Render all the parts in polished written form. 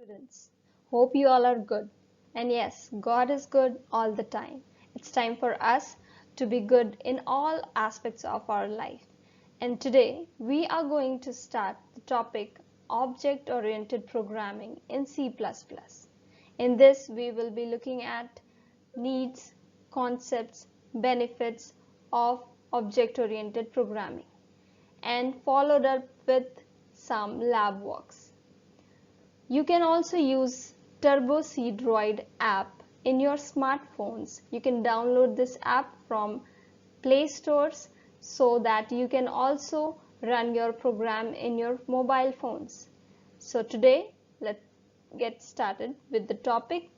Students, hope you all are good. And yes, God is good all the time. It's time for us to be good in all aspects of our life. And today we are going to start the topic object oriented programming in C++. In this, we will be looking at needs, concepts, benefits of object oriented programming and followed up with some lab works. You can also use Turbo Droid app in your smartphones. You can download this app from Play Stores so that you can also run your program in your mobile phones. So today, let's get started with the topic.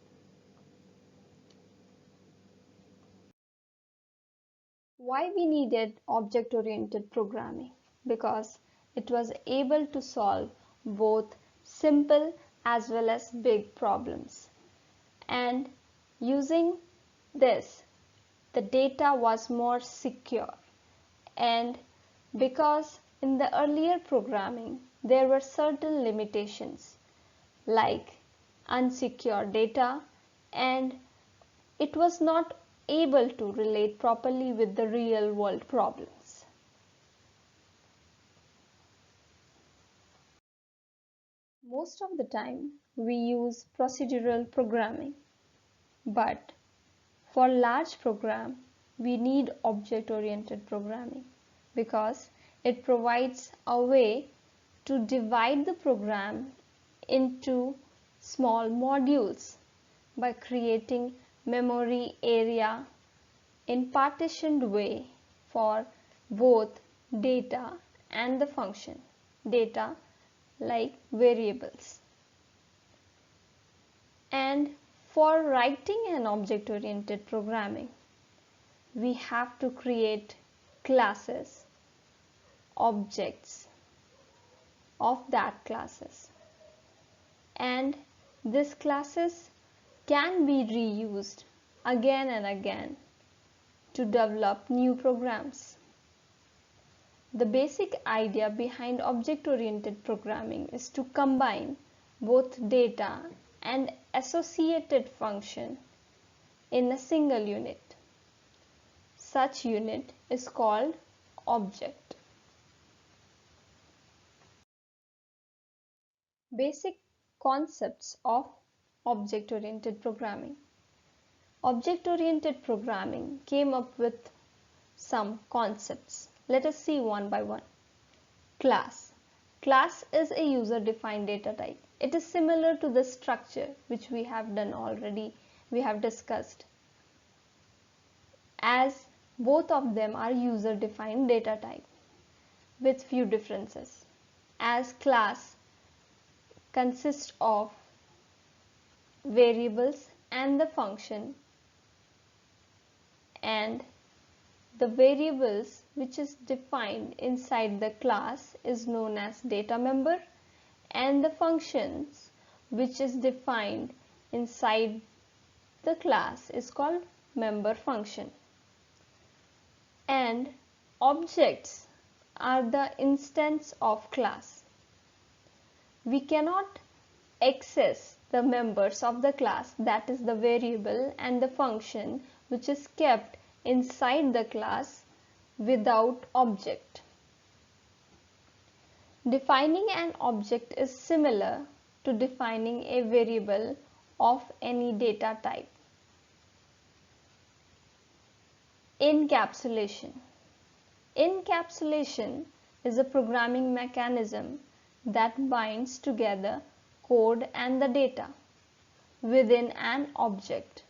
Why we needed object-oriented programming? Because it was able to solve both simple as well as big problems. And using this, the data was more secure. And because in the earlier programming, there were certain limitations like unsecure data, and it was not able to relate properly with the real world problems. Most of the time we use procedural programming, but for large program we need object oriented programming because it provides a way to divide the program into small modules by creating memory area in partitioned way for both data and the function data like variables. And for writing an object oriented programming, we have to create classes, objects of that classes, and these classes can be reused again and again to develop new programs. The basic idea behind object-oriented programming is to combine both data and associated function in a single unit. Such unit is called object. Basic concepts of object-oriented programming. Object-oriented programming came up with some concepts. Let us see one by one. Class. Class is a user-defined data type. It is similar to the structure which we have done already, we have discussed, as both of them are user-defined data type with few differences. As class consists of variables and the function, and the variables which is defined inside the class is known as data member, and the functions which is defined inside the class is called member function. And objects are the instance of class. We cannot access the members of the class, that is the variable and the function which is kept inside the class, without object. Defining an object is similar to defining a variable of any data type. Encapsulation. Encapsulation is a programming mechanism that binds together code and the data within an object.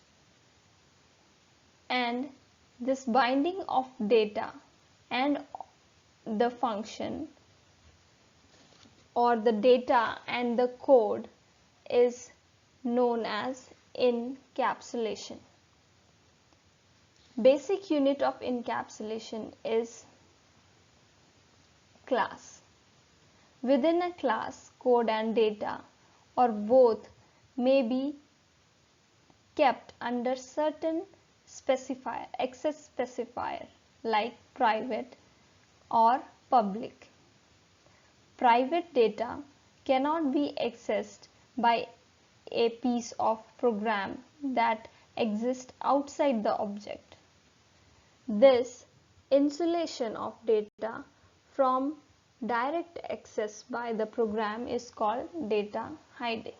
And this binding of data and the function, or the data and the code, is known as encapsulation. Basic unit of encapsulation is class. Within a class, code and data or both may be kept under certain specifier, access specifier like private or public. Private data cannot be accessed by a piece of program that exists outside the object. This insulation of data from direct access by the program is called data hiding.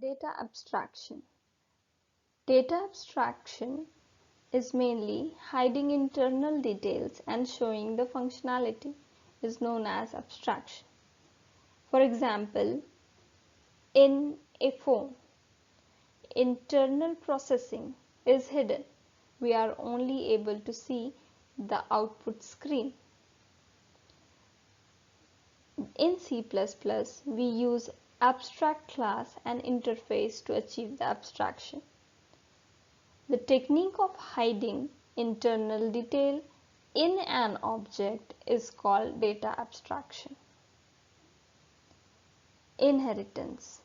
Data abstraction. Data abstraction is mainly hiding internal details and showing the functionality is known as abstraction. For example, in a phone, internal processing is hidden. We are only able to see the output screen. In C++, we use abstract class and interface to achieve the abstraction. The technique of hiding internal detail in an object is called data abstraction. Inheritance.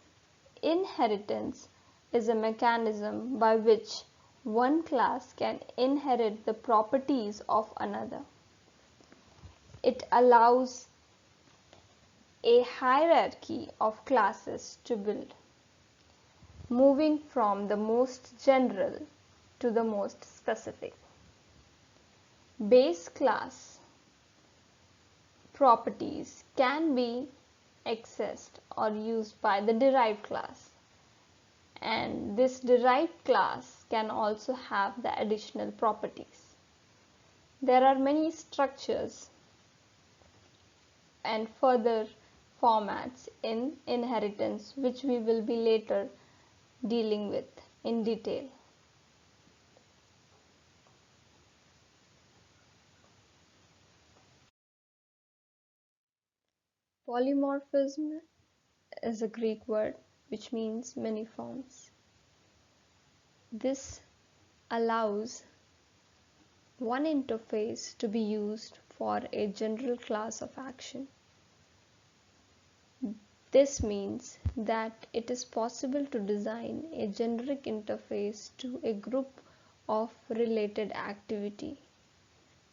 Inheritance is a mechanism by which one class can inherit the properties of another. It allows a hierarchy of classes to build, moving from the most general to the most specific. Base class properties can be accessed or used by the derived class, and this derived class can also have the additional properties. There are many structures and further formats in inheritance which we will be later dealing with in detail. Polymorphism is a Greek word which means many forms. This allows one interface to be used for a general class of action. This means that it is possible to design a generic interface to a group of related activity.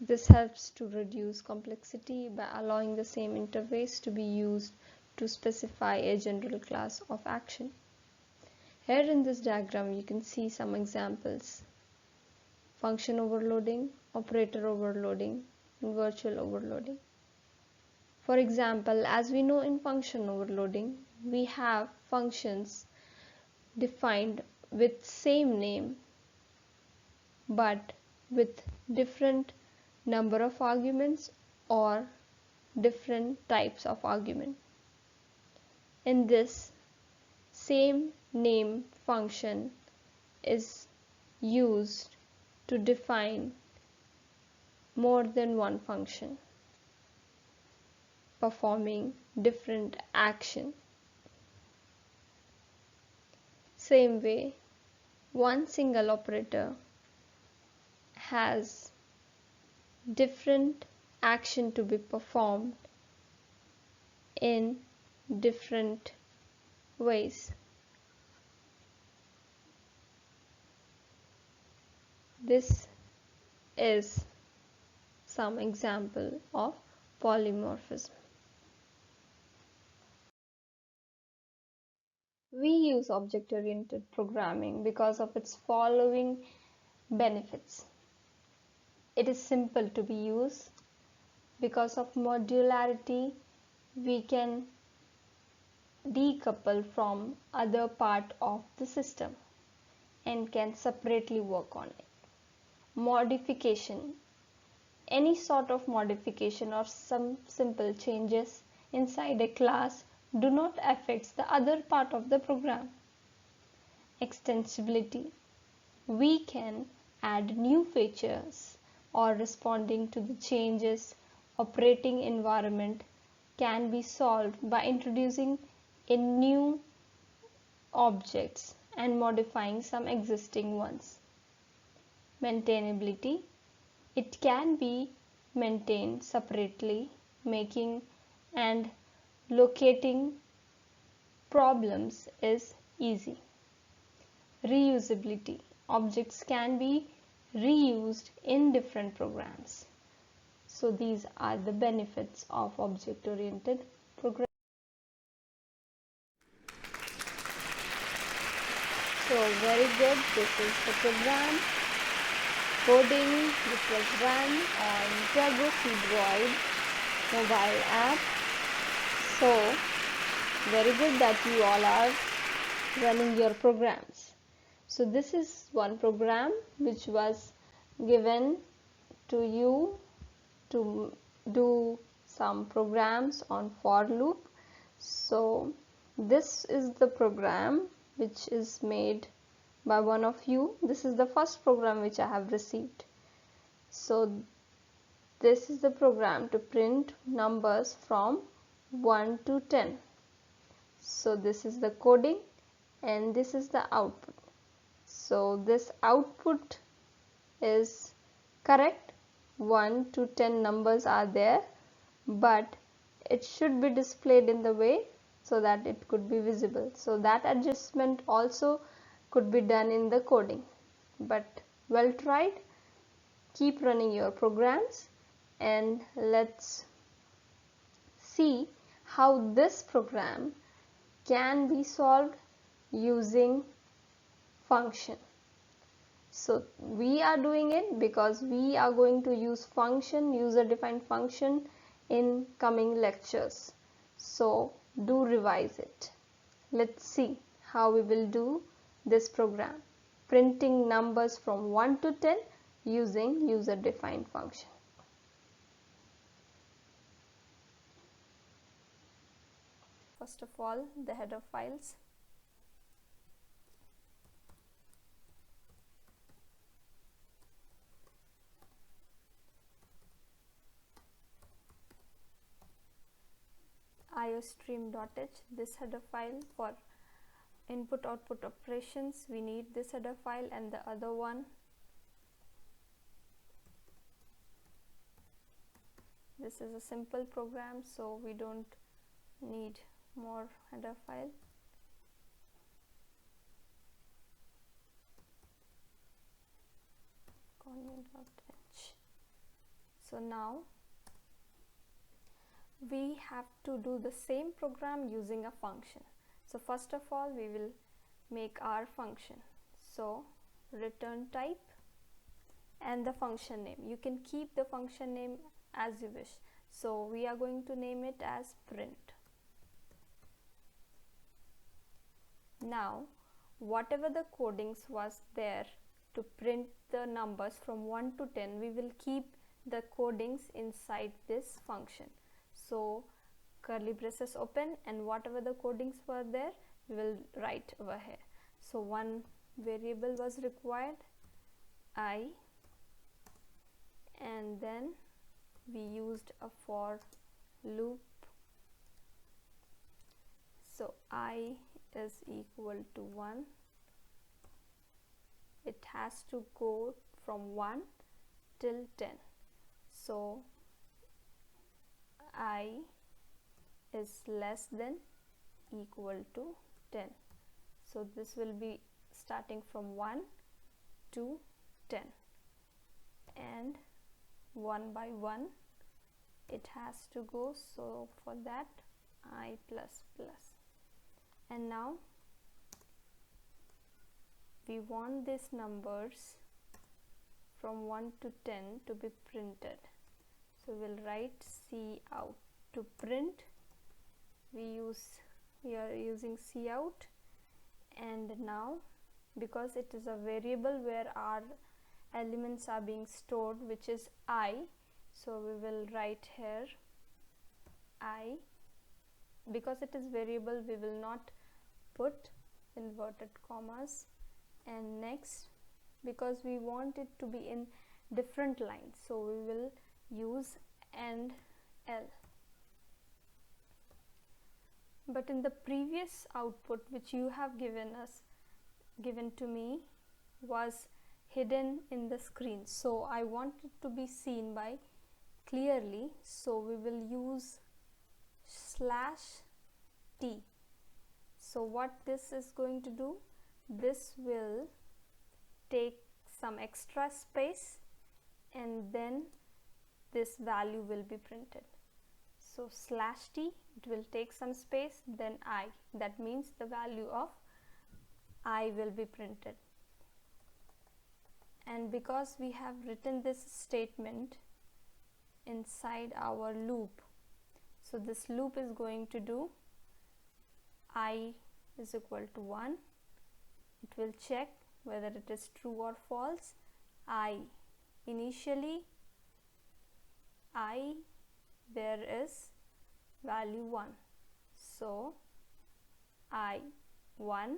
This helps to reduce complexity by allowing the same interface to be used to specify a general class of action. Here in this diagram you can see some examples: function overloading, operator overloading, and virtual overloading. For example, as we know in function overloading, we have functions defined with same name but with different number of arguments or different types of argument. In this, same name function is used to define more than one function performing different action. Same way, one single operator has different action to be performed in different ways. This is some example of polymorphism. We use object-oriented programming because of its following benefits. It is simple to be used. Because of modularity, we can decouple from other part of the system and can separately work on it. Modification. Any sort of modification or some simple changes inside a class do not affect the other part of the program. Extensibility. We can add new features or responding to the changes. Operating environment can be solved by introducing in new objects and modifying some existing ones. Maintainability. It can be maintained separately, making and locating problems is easy. Reusability. Objects can be reused in different programs. So these are the benefits of object-oriented programming. So very good. This is the program coding which was run on Turbo Droid mobile app. So very good that you all are running your programs. So this is one program which was given to you to do some programs on for loop. So this is the program which is made by one of you. This is the first program which I have received. So this is the program to print numbers from 1 to 10. So this is the coding and this is the output. So this output is correct. 1 to 10 numbers are there, but it should be displayed in the way so that it could be visible. So that adjustment also could be done in the coding, but well tried. Keep running your programs and let's see how this program can be solved using function. So we are doing it because we are going to use function, user defined function in coming lectures. So do revise it. Let's see how we will do this program, printing numbers from 1 to 10 using user defined function. First of all, the header files. iostream.h, this header file for input output operations. We need this header file, and the other one, this is a simple program, so we don't need more header file. So now we have to do the same program using a function. So first of all, we will make our function. So return type and the function name. You can keep the function name as you wish. So we are going to name it as print. Now whatever the codings was there to print the numbers from 1 to 10, we will keep the codings inside this function. So curly braces open, and whatever the codings were there, we will write over here. So one variable was required, I, and then we used a for loop. So I is equal to 1. It has to go from 1 till 10. So I is less than equal to 10. So this will be starting from 1 to 10, and 1 by 1 it has to go. So for that, I plus plus. And now we want these numbers from 1 to 10 to be printed. So we'll write cout to print. We are using cout, and now because it is a variable where our elements are being stored, which is I, so we will write here I. Because it is variable, we will not put inverted commas. And next, because we want it to be in different lines, so we will use and L. But in the previous output which you have given to me was hidden in the screen, so I want it to be seen by clearly, so we will use /t. So what this is going to do, this will take some extra space, and then this value will be printed. So /t, it will take some space, then I, that means the value of I will be printed. And because we have written this statement inside our loop, so this loop is going to do I is equal to 1. It will check whether it is true or false. Initially there is value 1, so I1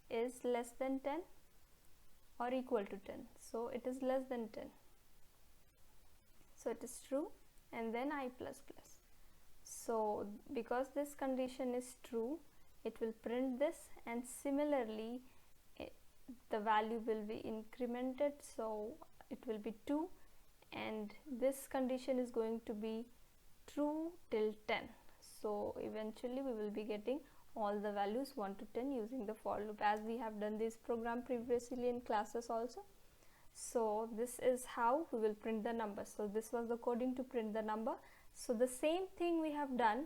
is less than 10 or equal to 10, so it is less than 10, so it is true. And then I plus plus, so because this condition is true, it will print this, and similarly the value will be incremented, so it will be 2, and this condition is going to be true till 10. So eventually we will be getting all the values 1 to 10 using the for loop, as we have done this program previously in classes also. So this is how we will print the number. So this was the coding to print the number. So the same thing we have done,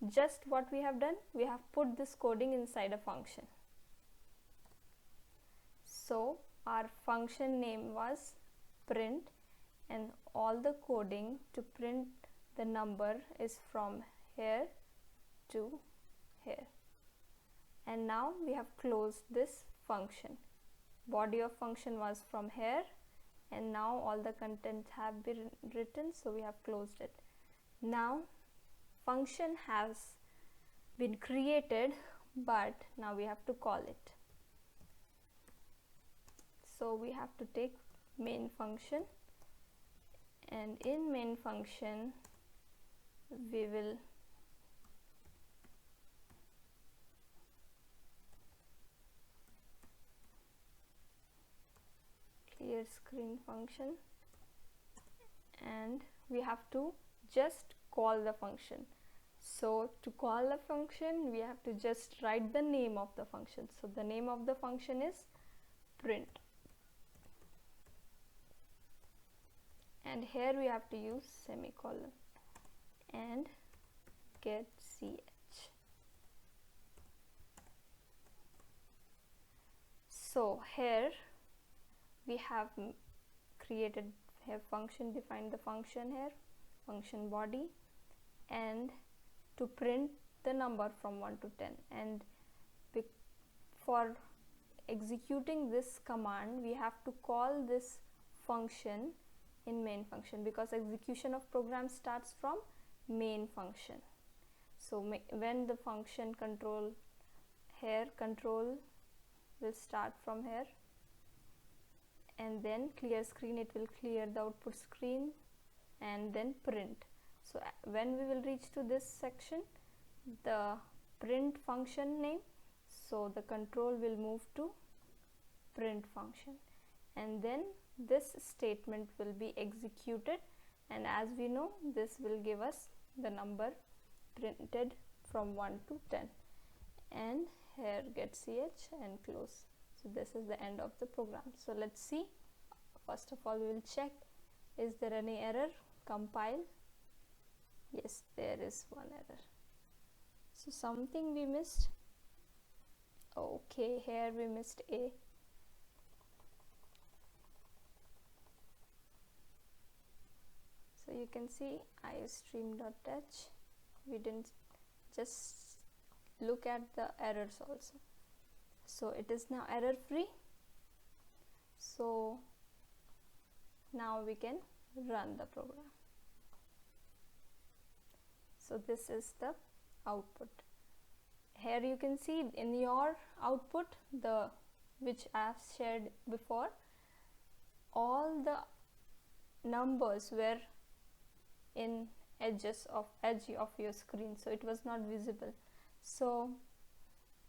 just what we have done, we have put this coding inside a function. So our function name was print, and all the coding to print the number is from here to here. And now we have closed this function. Body of function was from here, and now all the contents have been written, so we have closed it. Now function has been created, but now we have to call it. So we have to take main function, and in main function we will clear screen function, and we have to just call the function. So to call the function, we have to just write the name of the function. So the name of the function is print, and here we have to use semicolon and get ch. So here we have created a function, defined the function here, function body, and to print the number from 1 to 10. And for executing this command, we have to call this function in main function, because execution of program starts from main function. So when the function control will start from here, and then clear screen, it will clear the output screen, and then print. So when we will reach to this section, the print function name, so the control will move to print function, and then this statement will be executed, and as we know, this will give us the number printed from 1 to 10. And here get ch and close. So this is the end of the program. So let's see. First of all, we will check, is there any error? Compile. Yes, there is one error. So something we missed. Okay, here we missed a. So you can see iostream.h. We didn't just look at the errors also. So it is now error free. So now we can run the program. So this is the output. Here you can see in your output, which I have shared before, all the numbers were in edge of your screen, so it was not visible. So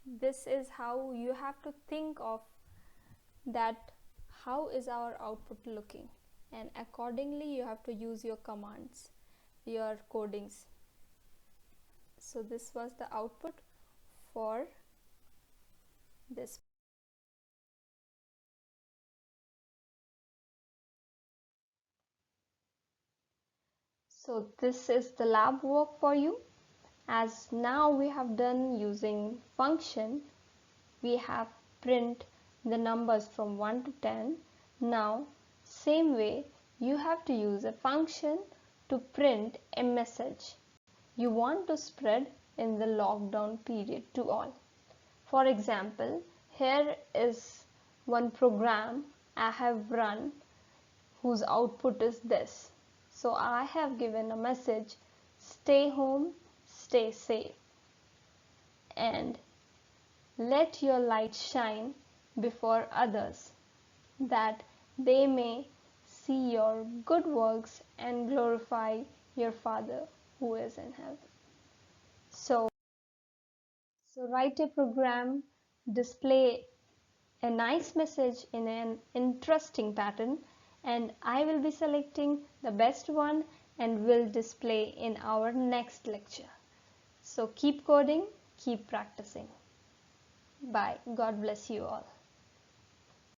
this is how you have to think of that, how is our output looking, and accordingly you have to use your commands, your codings. So this was the output for this. So this is the lab work for you. As now we have done using function, we have print the numbers from 1 to 10. Now, same way, you have to use a function to print a message you want to spread in the lockdown period to all. For example, here is one program I have run whose output is this. So I have given a message, stay home, stay safe, and let your light shine before others, that they may see your good works and glorify your Father who is in heaven. So write a program, display a nice message in an interesting pattern, and I will be selecting the best one and will display in our next lecture. So keep coding, keep practicing. Bye. God bless you all.